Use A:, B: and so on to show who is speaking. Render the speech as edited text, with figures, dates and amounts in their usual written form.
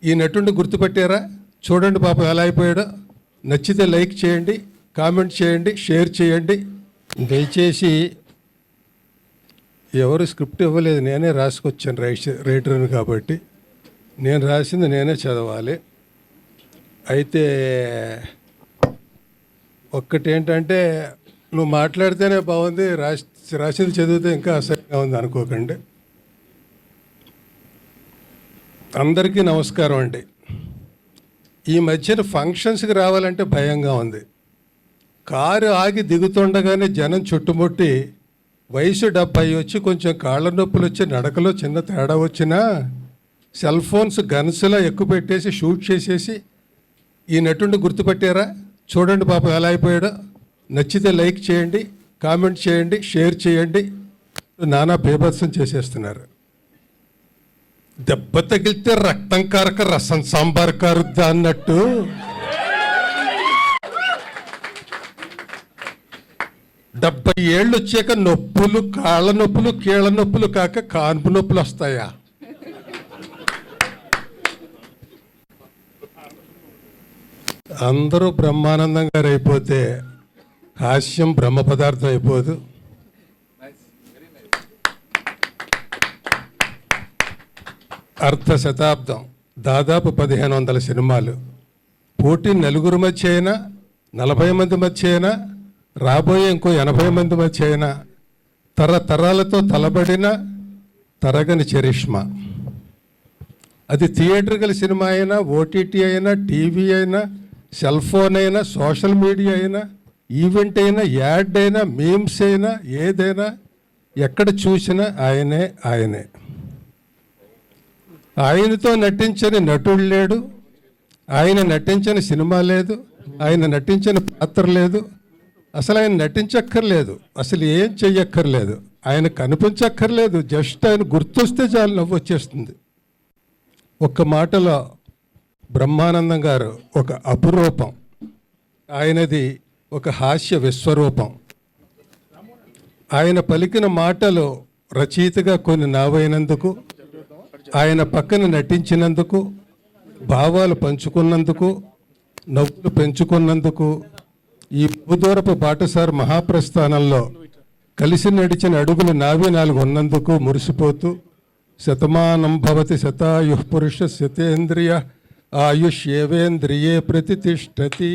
A: ఈ నటుడిని గుర్తుపట్టారా? చూడండి పాపం ఎలా అయిపోయాడో. నచ్చితే లైక్ చేయండి, కామెంట్ చేయండి, షేర్ చేయండి. దయచేసి ఎవరు స్క్రిప్ట్ ఇవ్వలేదు, నేనే రాసుకొచ్చాను రైటర్ని కాబట్టి నేను రాసింది నేనే చదవాలి. అయితే ఒక్కటేంటంటే, నువ్వు మాట్లాడితేనే బాగుంది, రాసింది చదివితే ఇంకా అసహ్యంగా ఉంది అనుకోకండి. అందరికీ నమస్కారం అండి. ఈ మధ్యన ఫంక్షన్స్కి రావాలంటే భయంగా ఉంది. కారు ఆగి దిగుతుండగానే జనం చుట్టుముట్టి వయసు 70 వచ్చి కొంచెం కాళ్ళ నొప్పులు వచ్చి నడకలో చిన్న తేడా వచ్చినా సెల్ ఫోన్స్ గన్స్లా ఎక్కువ పెట్టేసి షూట్ చేసేసి ఈ నటుడిని గుర్తుపట్టారా? చూడండి పాపం ఎలా అయిపోయాడో. నచ్చితే లైక్ చేయండి, కామెంట్ చేయండి, షేర్ చేయండి. నానా బేభత్సం చేసేస్తున్నారు. దెబ్బ తగిలితే రక్తం కారక రసం సాంబార్ కారుద్దా అన్నట్టు డెబ్బై ఏళ్ళు వచ్చాక నొప్పులు, కాళ్ళ నొప్పులు, కీళ్ళ నొప్పులు కాక కాన్పు నొప్పులు వస్తాయా? అందరూ బ్రహ్మానందంగా అయిపోతే హాస్యం బ్రహ్మ పదార్థం అయిపోదు. అర్ధ శతాబ్దం, దాదాపు 1500 సినిమాలు. పోటీ నలుగురు మధ్య అయినా, 40 మంది మధ్య అయినా, రాబోయే ఇంకో 80 మంది మధ్య అయినా, తరతరాలతో తలబడిన తరగని చరిష్మా. అది థియేటర్కల్ సినిమా అయినా, ఓటీటీ అయినా, టీవీ అయినా, సెల్ ఫోన్ అయినా, సోషల్ మీడియా అయినా, ఈవెంట్ అయినా, యాడ్ అయినా, మీమ్స్ అయినా, ఏదైనా ఎక్కడ చూసినా ఆయనే ఆయనే. ఆయనతో నటించని నటుడు లేడు, ఆయన నటించని సినిమా లేదు, ఆయన నటించని పాత్ర లేదు. అసలు ఆయన నటించక్కర్లేదు, అసలు ఏం చెయ్యక్కర్లేదు, ఆయన కనిపించక్కర్లేదు. జస్ట్ ఆయన గుర్తొస్తే చాలు నవ్వు వచ్చేస్తుంది. ఒక్క మాటలో బ్రహ్మానందం గారు ఒక అపురూపం. ఆయనది ఒక హాస్య విశ్వరూపం. ఆయన పలికిన మాటలు రచయితగా కొన్ని నావైనందుకు, ఆయన పక్కన నటించినందుకు, భావాలు పంచుకున్నందుకు, నవ్వులు పెంచుకున్నందుకు, ఈ బహుదూరపు బాటసారి మహాప్రస్థానంలో కలిసి నడిచిన అడుగులు నావే 4 ఉన్నందుకు మురిసిపోతూ, శతమానం భవతి శతాయుః పురుష శతేంద్రియ ఆయుష్యేవేంద్రియే ప్రతిష్టతి.